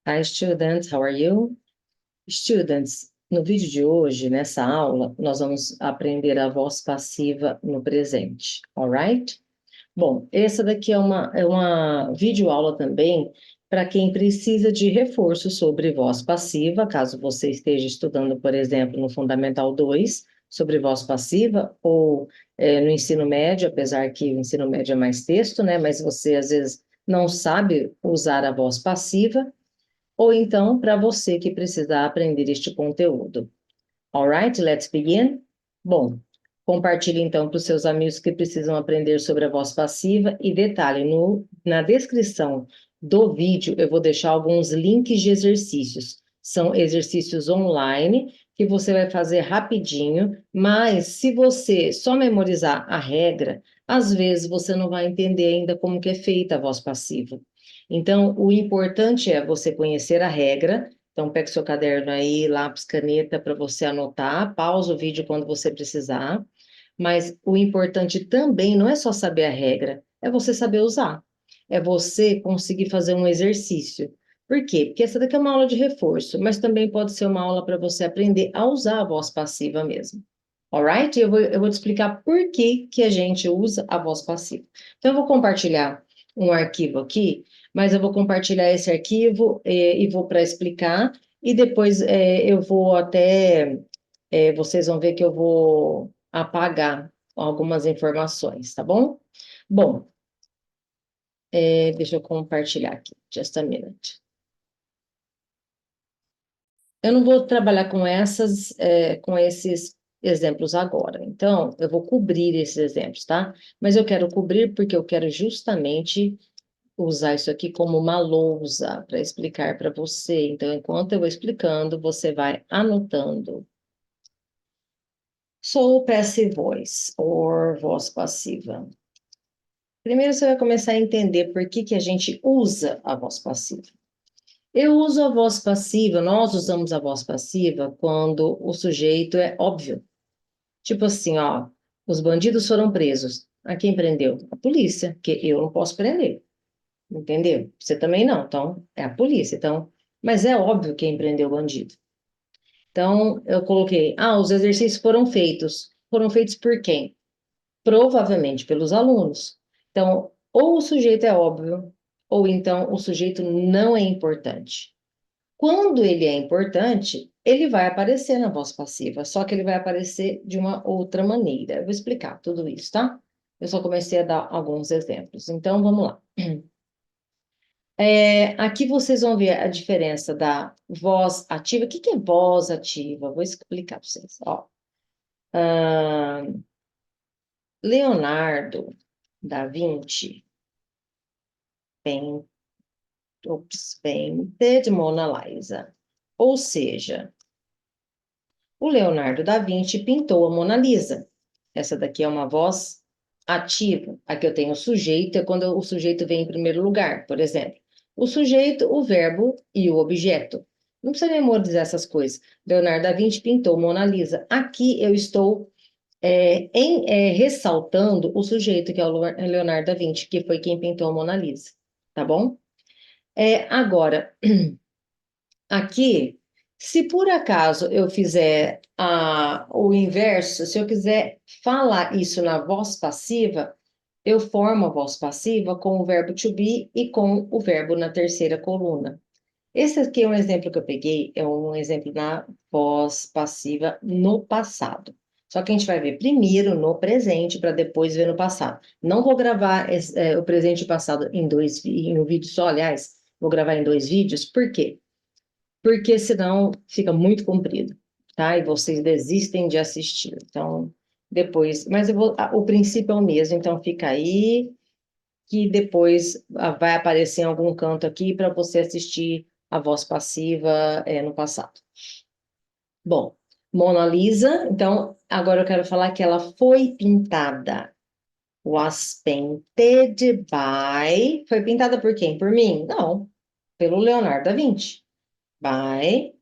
Hi, students, how are you? Students, no vídeo de hoje, nessa aula, nós vamos aprender a voz passiva no presente, alright? Bom, essa daqui é uma videoaula também para quem precisa de reforço sobre voz passiva, caso você esteja estudando, por exemplo, no Fundamental 2, sobre voz passiva, ou no ensino médio, apesar que o ensino médio é mais texto, né? Mas você, às vezes, não sabe usar a voz passiva, ou então para você que precisa aprender este conteúdo. Alright, let's begin? Bom, compartilhe então para os seus amigos que precisam aprender sobre a voz passiva e detalhe, na descrição do vídeo eu vou deixar alguns links de exercícios. São exercícios online que você vai fazer rapidinho, mas se você só memorizar a regra, às vezes você não vai entender ainda como que é feita a voz passiva. Então, o importante é você conhecer a regra. Então, pega o seu caderno aí, lápis, caneta, para você anotar, pausa o vídeo quando você precisar. Mas o importante também não é só saber a regra, é você saber usar. É você conseguir fazer um exercício. Por quê? Porque essa daqui é uma aula de reforço, mas também pode ser uma aula para você aprender a usar a voz passiva mesmo. Alright? Eu vou te explicar por que que a gente usa a voz passiva. Então, eu vou compartilhar um arquivo aqui, mas eu vou compartilhar esse arquivo e vou para explicar, e depois eu vou até, vocês vão ver que eu vou apagar algumas informações, tá bom? Bom, deixa eu compartilhar aqui, just a minute. Eu não vou trabalhar com esses exemplos agora, então eu vou cobrir esses exemplos, tá? Mas eu quero cobrir porque eu quero justamente usar isso aqui como uma lousa para explicar para você. Então, enquanto eu vou explicando, você vai anotando. Sou passive voice, or voz passiva. Primeiro você vai começar a entender por que que a gente usa a voz passiva. Eu uso a voz passiva, nós usamos a voz passiva quando o sujeito é óbvio. Tipo assim, ó, os bandidos foram presos. A quem prendeu? A polícia, porque eu não posso prender. Entendeu? Você também não, então é a polícia. Então, mas é óbvio quem prendeu o bandido. Então, eu coloquei, os exercícios foram feitos. Foram feitos por quem? Provavelmente pelos alunos. Então, ou o sujeito é óbvio, ou então o sujeito não é importante. Quando ele é importante, ele vai aparecer na voz passiva, só que ele vai aparecer de uma outra maneira. Eu vou explicar tudo isso, tá? Eu só comecei a dar alguns exemplos. Então, vamos lá. Aqui vocês vão ver a diferença da voz ativa. O que que é voz ativa? Vou explicar para vocês. Ó, ah, Leonardo da Vinci paint- painted Mona Lisa. Ou seja, o Leonardo da Vinci pintou a Mona Lisa. Essa daqui é uma voz ativa. Aqui eu tenho o sujeito, é quando o sujeito vem em primeiro lugar, por exemplo. O sujeito, o verbo e o objeto. Não precisa memorizar essas coisas. Leonardo da Vinci pintou Mona Lisa. Aqui eu estou ressaltando o sujeito, que é o Leonardo da Vinci, que foi quem pintou a Mona Lisa. Tá bom? Agora, aqui, se por acaso eu fizer o inverso, se eu quiser falar isso na voz passiva, eu formo a voz passiva com o verbo to be e com o verbo na terceira coluna. Esse aqui é um exemplo que eu peguei, é um exemplo na voz passiva no passado. Só que a gente vai ver primeiro no presente para depois ver no passado. Não vou gravar o presente e o passado em um vídeo só, aliás, vou gravar em dois vídeos. Por quê? Porque senão fica muito comprido, tá? E vocês desistem de assistir. Então, depois, mas o princípio é o mesmo, então fica aí que depois vai aparecer em algum canto aqui para você assistir a voz passiva no passado. Bom, Mona Lisa, então agora eu quero falar que ela foi pintada. Was painted by. Foi pintada por quem? Por mim? Não, pelo Leonardo da Vinci. By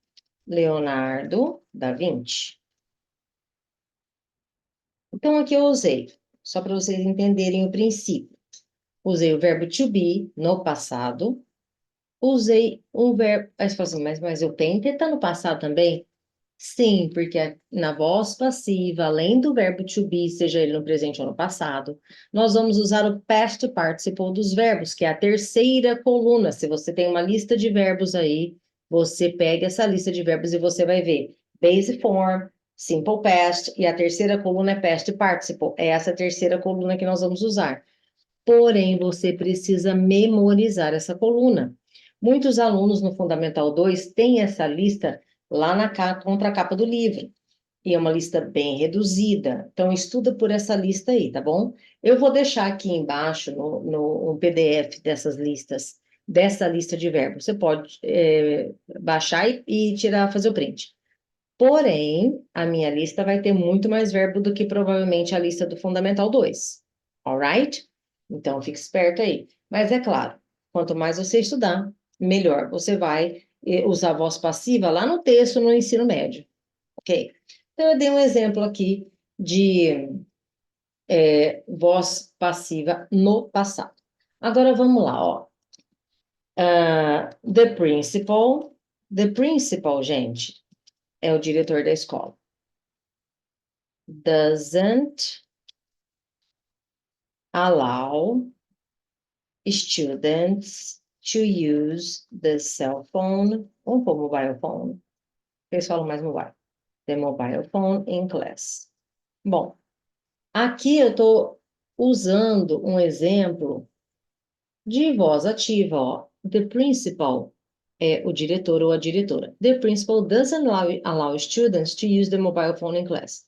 Leonardo da Vinci. Então, aqui eu usei, só para vocês entenderem o princípio. Usei o verbo to be no passado, usei um verbo. Aí você fala assim, mas o tente está no passado também? Sim, porque na voz passiva, além do verbo to be, seja ele no presente ou no passado, nós vamos usar o past participle dos verbos, que é a terceira coluna. Se você tem uma lista de verbos aí, você pega essa lista de verbos e você vai ver base form, simple past, e a terceira coluna é past participle. É essa terceira coluna que nós vamos usar. Porém, você precisa memorizar essa coluna. Muitos alunos no Fundamental 2 têm essa lista lá na contracapa do livro. E é uma lista bem reduzida. Então, estuda por essa lista aí, tá bom? Eu vou deixar aqui embaixo no PDF dessas listas, dessa lista de verbos. Você pode baixar e tirar, fazer o print. Porém, a minha lista vai ter muito mais verbo do que provavelmente a lista do Fundamental 2. Alright? Então, fique esperto aí. Mas é claro, quanto mais você estudar, melhor você vai usar a voz passiva lá no texto no ensino médio. Ok? Então, eu dei um exemplo aqui de voz passiva no passado. Agora, vamos lá, ó. The principal. The principal, gente, é o diretor da escola. Doesn't allow students to use the cell phone, ou mobile phone, eles falam mais mobile, the mobile phone in class. Bom, aqui eu estou usando um exemplo de voz ativa, ó. The principal é o diretor ou a diretora. The principal doesn't allow students to use the mobile phone in class.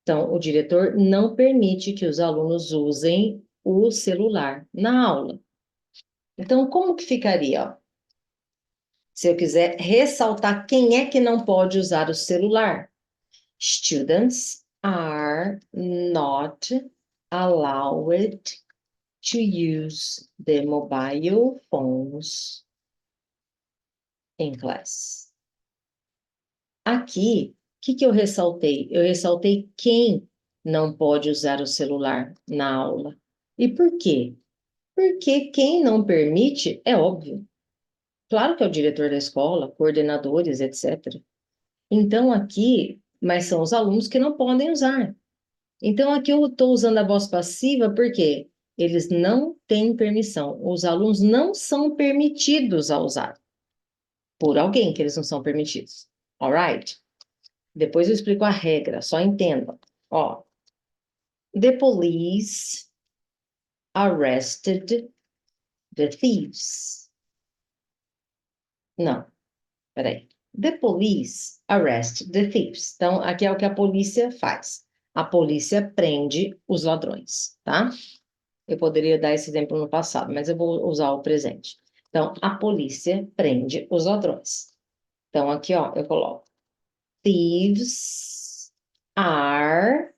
Então, o diretor não permite que os alunos usem o celular na aula. Então, como que ficaria? Ó? Se eu quiser ressaltar quem é que não pode usar o celular. Students are not allowed to use the mobile phones in class. Aqui, o que eu ressaltei? Eu ressaltei quem não pode usar o celular na aula. E por quê? Porque quem não permite é óbvio. Claro que é o diretor da escola, coordenadores, etc. Então, aqui, mas são os alunos que não podem usar. Então, aqui eu estou usando a voz passiva porque eles não têm permissão. Os alunos não são permitidos a usar. Por alguém que eles não são permitidos. Alright? Depois eu explico a regra, só entendam. Ó, the police arrested the thieves. Não, peraí. The police arrest the thieves. Então, aqui é o que a polícia faz. A polícia prende os ladrões, tá? Eu poderia dar esse exemplo no passado, mas eu vou usar o presente. Então, a polícia prende os ladrões. Então, aqui, ó, eu coloco thieves are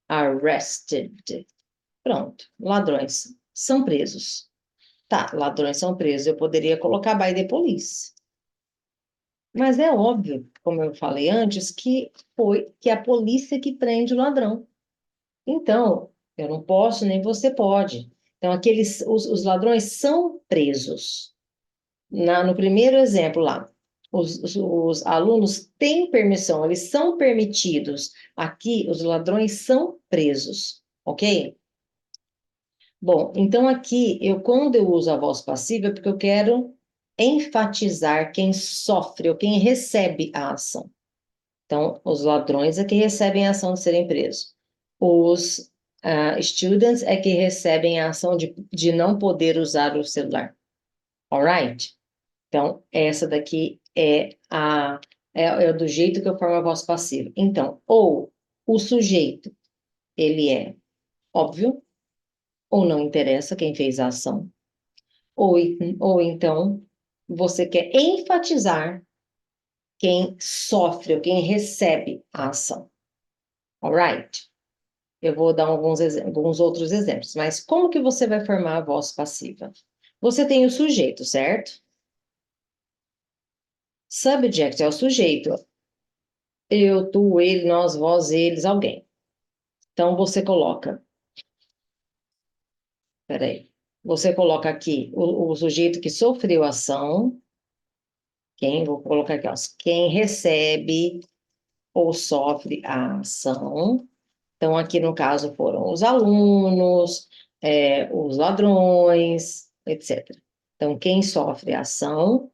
arrested. Pronto, ladrões são presos. Tá, ladrões são presos. Eu poderia colocar by the police. Mas é óbvio, como eu falei antes, que é a polícia que prende o ladrão. Então, eu não posso, nem você pode. Então, os ladrões são presos. No primeiro exemplo lá, os alunos têm permissão, eles são permitidos. Aqui, os ladrões são presos, ok? Bom, então aqui, quando eu uso a voz passiva, é porque eu quero enfatizar quem sofre ou quem recebe a ação. Então, os ladrões é que recebem a ação de serem presos. Os students é que recebem a ação de não poder usar o celular. Alright? Então, essa daqui é do jeito que eu formo a voz passiva. Então, ou o sujeito, ele é óbvio, ou não interessa quem fez a ação, ou então você quer enfatizar quem sofre ou quem recebe a ação. Alright? Eu vou dar alguns outros exemplos, mas como que você vai formar a voz passiva? Você tem o sujeito, certo? Subject é o sujeito. Eu, tu, ele, nós, vós, eles, alguém. Então, você coloca. Peraí. você coloca aqui o sujeito que sofreu a ação, vou colocar aqui, ó, quem recebe ou sofre a ação. Então, aqui no caso foram os alunos, os ladrões, etc. Então, quem sofre a ação.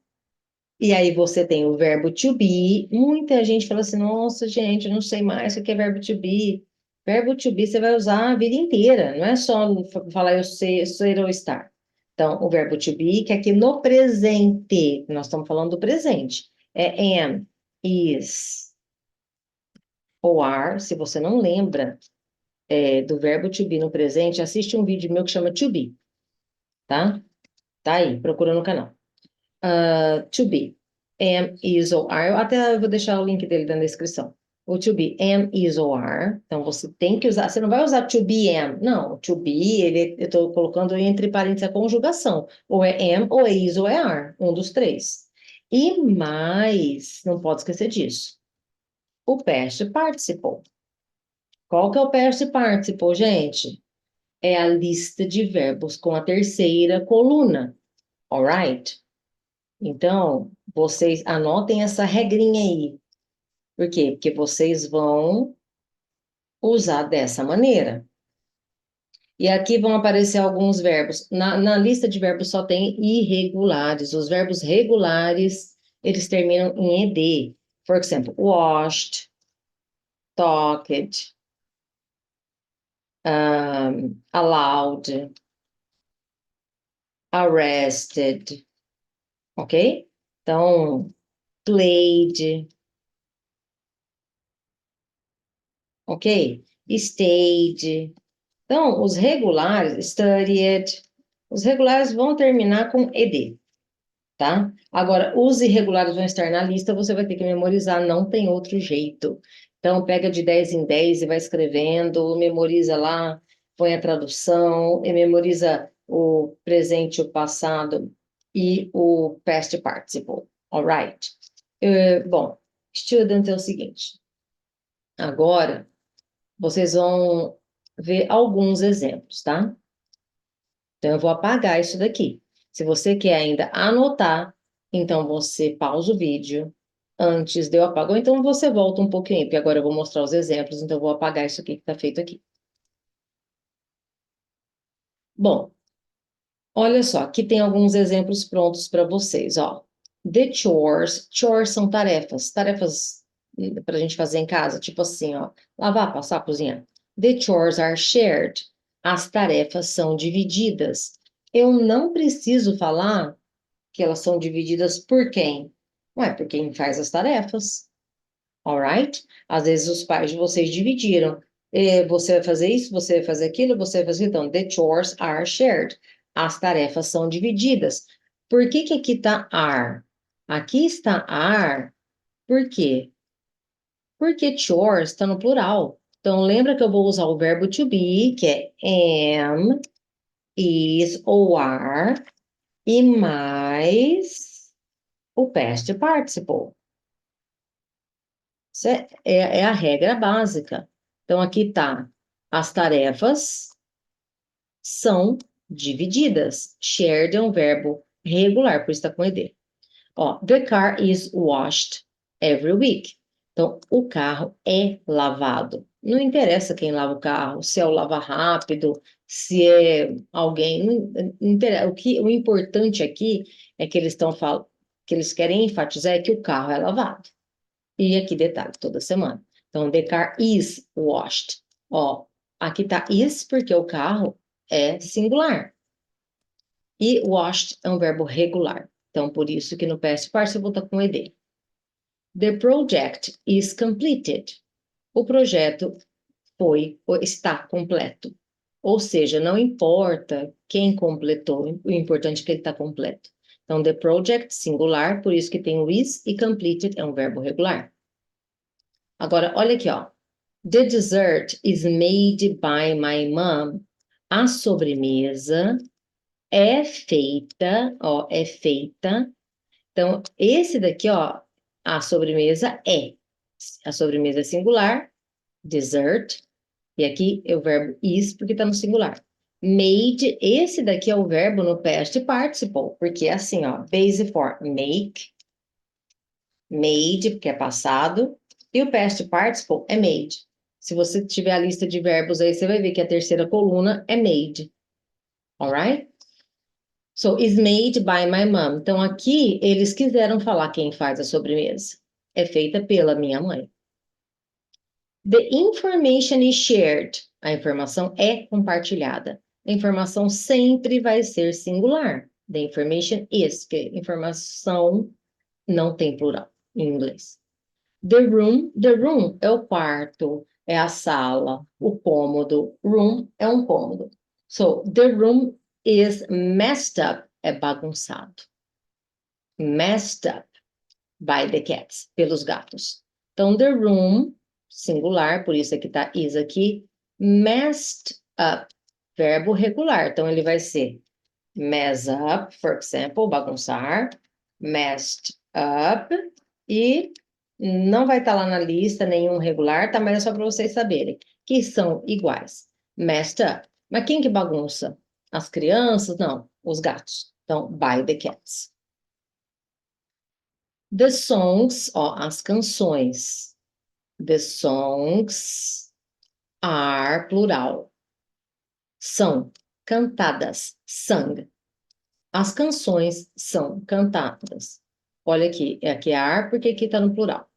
E aí você tem o verbo to be. Muita gente fala assim, nossa, gente, eu não sei mais o que é verbo to be. Verbo to be você vai usar a vida inteira, não é só falar eu sei, ser ou estar. Então, o verbo to be, que aqui no presente, nós estamos falando do presente, é am, is ou are. Se você não lembra do verbo to be no presente, assiste um vídeo meu que chama to be, tá? Tá aí, procura no canal. To be, am, is ou are. Eu até vou deixar o link dele na descrição. O to be, am, is ou are. Então, você tem que usar. Você não vai usar to be, am. Não, to be, eu estou colocando entre parênteses a conjugação. Ou é am, ou é is, ou é are. Um dos três. E mais, não pode esquecer disso. O past participle. Qual que é o past participle, gente? É a lista de verbos com a terceira coluna. Alright? Então, vocês anotem essa regrinha aí. Por quê? Porque vocês vão usar dessa maneira. E aqui vão aparecer alguns verbos. Na lista de verbos só tem irregulares. Os verbos regulares, eles terminam em ed. Por exemplo, washed, talked, allowed, arrested, ok? Então, played, ok? Stayed. Então, os regulares, studied, os regulares vão terminar com ed, tá? Agora, os irregulares vão estar na lista, você vai ter que memorizar, não tem outro jeito. Então, pega de 10 em 10 e vai escrevendo, memoriza lá, põe a tradução, e memoriza o presente, o passado e o past participle, alright? Bom, student é o seguinte, agora vocês vão ver alguns exemplos, tá? Então, eu vou apagar isso daqui. Se você quer ainda anotar, então você pausa o vídeo antes de eu apagar, ou então você volta um pouquinho, porque agora eu vou mostrar os exemplos, então eu vou apagar isso aqui que está feito aqui. Bom, olha só, aqui tem alguns exemplos prontos para vocês, ó. The chores, chores são tarefas, tarefas para a gente fazer em casa, tipo assim, ó, lavar, passar, cozinhar. The chores are shared, as tarefas são divididas. Eu não preciso falar que elas são divididas por quem? Ué, por quem faz as tarefas, alright? Às vezes os pais de vocês dividiram. Você vai fazer isso, você vai fazer aquilo, você vai fazer... Então, the chores are shared. As tarefas são divididas. Por que que aqui está are? Aqui está are, por quê? Porque chores está no plural. Então, lembra que eu vou usar o verbo to be, que é am, is ou are, e mais o past participle. Isso é a regra básica. Então, aqui está: as tarefas são divididas. Shared é um verbo regular, por isso está com ed. Ó, the car is washed every week. Então, o carro é lavado. Não interessa quem lava o carro, se é o lava rápido, se é alguém. Não interessa. O importante aqui é que eles estão falando, que eles querem enfatizar é que o carro é lavado. E aqui detalhe, toda semana. Então, the car is washed. Ó, aqui tá is porque o carro é singular. E washed é um verbo regular. Então, por isso que no past participle tá com ed. The project is completed. O projeto está completo. Ou seja, não importa quem completou, o importante é que ele está completo. Então, the project, singular, por isso que tem o is, e completed é um verbo regular. Agora, olha aqui, ó. The dessert is made by my mom. A sobremesa é feita, ó, é feita. Então, esse daqui, ó, a sobremesa é. A sobremesa é singular, dessert. E aqui é o verbo is, porque está no singular. Made, esse daqui é o verbo no past participle, porque é assim, ó, base for make, made, porque é passado, e o past participle é made. Se você tiver a lista de verbos aí, você vai ver que a terceira coluna é made. Alright? So, is made by my mom. Então, aqui, eles quiseram falar quem faz a sobremesa. É feita pela minha mãe. The information is shared. A informação é compartilhada. A informação sempre vai ser singular. The information is, que informação não tem plural em inglês. The room é o quarto, é a sala, o cômodo. Room é um cômodo. So, the room is messed up, é bagunçado. Messed up by the cats, pelos gatos. Então, the room, singular, por isso é que tá is aqui, messed up, verbo regular. Então, ele vai ser mess up, for example, bagunçar, messed up, e não vai estar lá na lista nenhum regular, tá? Mas é só para vocês saberem que são iguais. Messed up. Mas quem que bagunça? As crianças? Não, os gatos. Então, by the cats. The songs, ó, as canções. The songs are plural. São cantadas, sung. As canções são cantadas. Olha aqui é are porque aqui está no plural.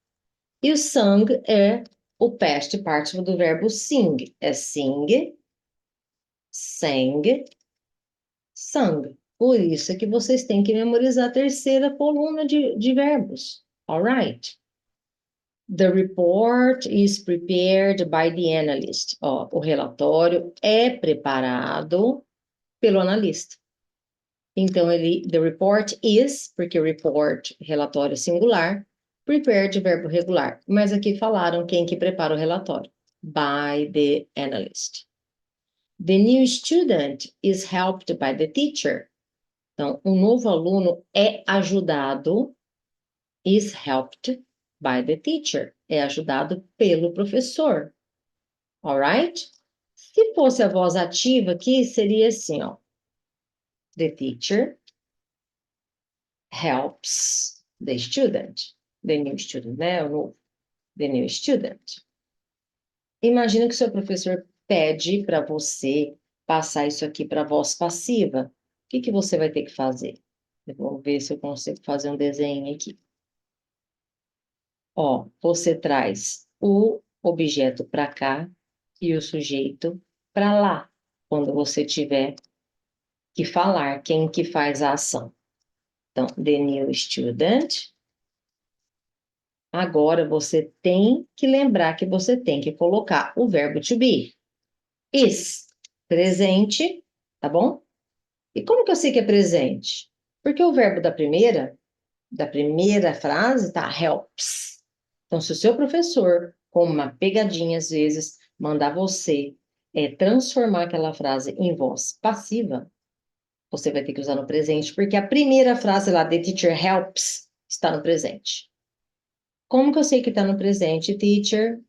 E o sung é o past participle do verbo sing. É sing, sang, sung. Por isso é que vocês têm que memorizar a terceira coluna de verbos. Alright? The report is prepared by the analyst. Ó, o relatório é preparado pelo analista. Então, the report is, porque report, relatório singular, prepared, verbo regular. Mas aqui falaram quem que prepara o relatório. By the analyst. The new student is helped by the teacher. Então, um novo aluno é ajudado, is helped by the teacher. É ajudado pelo professor. Alright? Se fosse a voz ativa aqui, seria assim, ó. The teacher helps the student. The new student, né? O novo. The new student. Imagina que o seu professor pede para você passar isso aqui para a voz passiva. O que que você vai ter que fazer? Eu vou ver se eu consigo fazer um desenho aqui. Ó, você traz o objeto para cá e o sujeito para lá, quando você tiver que falar quem que faz a ação. Então, the new student. Agora você tem que lembrar que você tem que colocar o verbo to be. Is, presente, tá bom? E como que eu sei que é presente? Porque o verbo da primeira frase tá helps. Então, se o seu professor, com uma pegadinha às vezes, mandar você transformar aquela frase em voz passiva, você vai ter que usar no presente, porque a primeira frase lá, the teacher helps, está no presente. Como que eu sei que está no presente, teacher?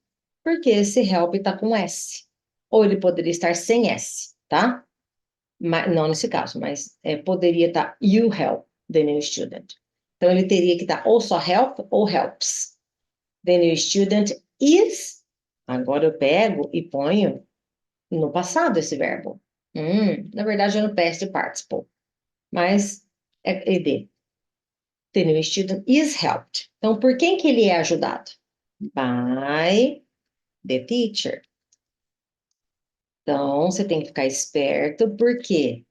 Porque esse help está com S. Ou ele poderia estar sem S, tá? Mas, não nesse caso, mas poderia estar you help the new student. Então, ele teria que estar ou só help ou helps. The new student is. Agora eu pego e ponho no passado esse verbo. Na verdade, é no past participle. Mas é ed. The new student is helped. Então, por quem que ele é ajudado? By the teacher. Então, você tem que ficar esperto, por quê?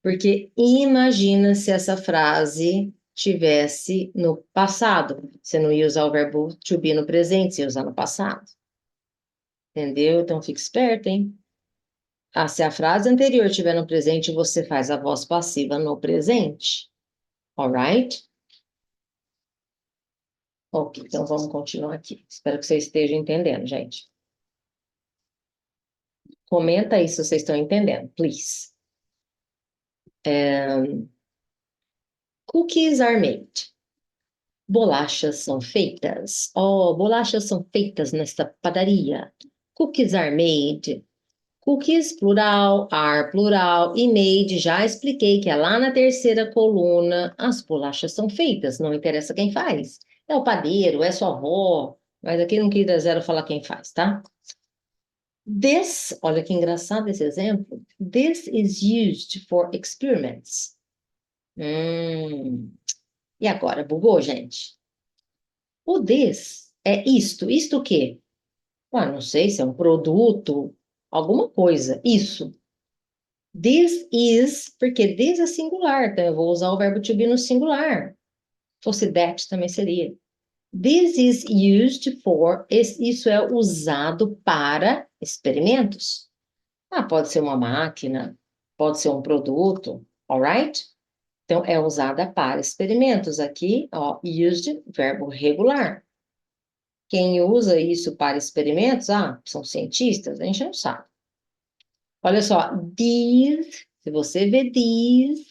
Porque imagina se essa frase tivesse no passado. Você não ia usar o verbo to be no presente, você ia usar no passado. Entendeu? Então, fique esperto, hein? Se a frase anterior estiver no presente, você faz a voz passiva no presente. Alright? Ok, então vamos continuar aqui. Espero que vocês estejam entendendo, gente. Comenta aí se vocês estão entendendo, please. Cookies are made. Bolachas são feitas. Oh, bolachas são feitas nesta padaria. Cookies are made Cookies, plural, are, plural, e made, já expliquei que é lá na terceira coluna, as bolachas são feitas, não interessa quem faz. É o padeiro, é sua avó, mas aqui não quis dar zero falar quem faz, tá? This, olha que engraçado esse exemplo. This is used for experiments. E agora, bugou, gente? O this é isto. Isto o quê? Ah, não sei se é um produto, alguma coisa. Isso. This is, porque this é singular, então eu vou usar o verbo to be no singular. Se fosse that também seria. This is used for, isso é usado para experimentos. Ah, pode ser uma máquina, pode ser um produto, alright? Então, é usada para experimentos. Aqui, ó, used, verbo regular. Quem usa isso para experimentos, são cientistas, a gente não sabe. Olha só, these, se você vê these,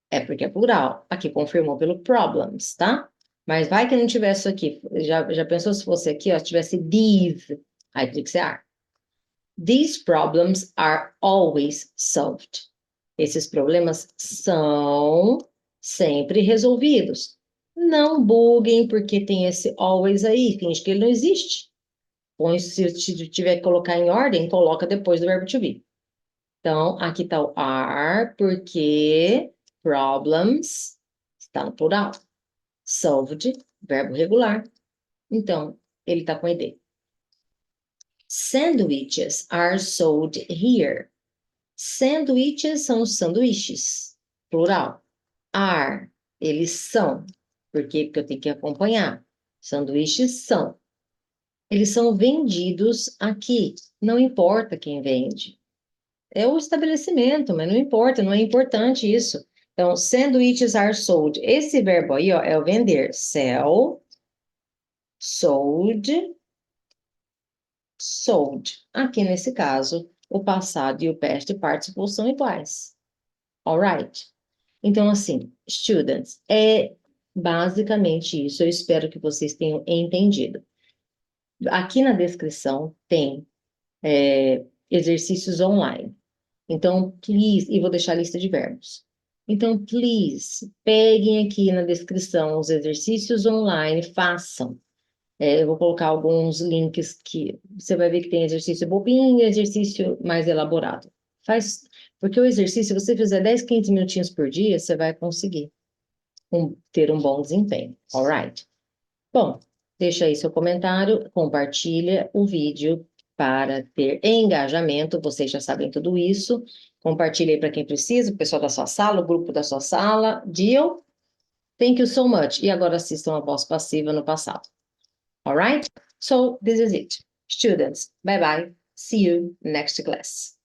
é porque é plural. Aqui confirmou pelo problems, tá? Mas vai que não tivesse aqui. Já pensou se fosse aqui, ó, se tivesse these, aí teria que ser are. These problems are always solved. Esses problemas são sempre resolvidos. Não buguem porque tem esse always aí, finge que ele não existe. Põe, se tiver que colocar em ordem, coloca depois do verbo to be. Então, aqui está o are, porque problems está no plural. Solved, verbo regular. Então, ele está com ed. Sandwiches are sold here. Sandwiches são sanduíches, plural. Are, eles são. Por quê? Porque eu tenho que acompanhar. Sanduíches são. Eles são vendidos aqui. Não importa quem vende. É o estabelecimento, mas não importa, não é importante isso. Então, sandwiches are sold. Esse verbo aí, ó, é o vender. Sell, sold, sold. Aqui nesse caso, o passado e o past participle são iguais. Alright? Então, assim, students, é basicamente isso. Eu espero que vocês tenham entendido. Aqui na descrição tem exercícios online. Então, please, e vou deixar a lista de verbos. Então, please, peguem aqui na descrição os exercícios online, façam. Eu vou colocar alguns links que você vai ver que tem exercício bobinho e exercício mais elaborado. Faz, porque o exercício, se você fizer 10, 15 minutinhos por dia, você vai conseguir ter um bom desempenho. Alright? Bom, deixa aí seu comentário, compartilha o vídeo para ter engajamento, vocês já sabem tudo isso. Compartilhe aí para quem precisa, o pessoal da sua sala, o grupo da sua sala. Deal? Thank you so much. E agora assistam a voz passiva no passado. Alright? So, this is it. Students, bye bye. See you next class.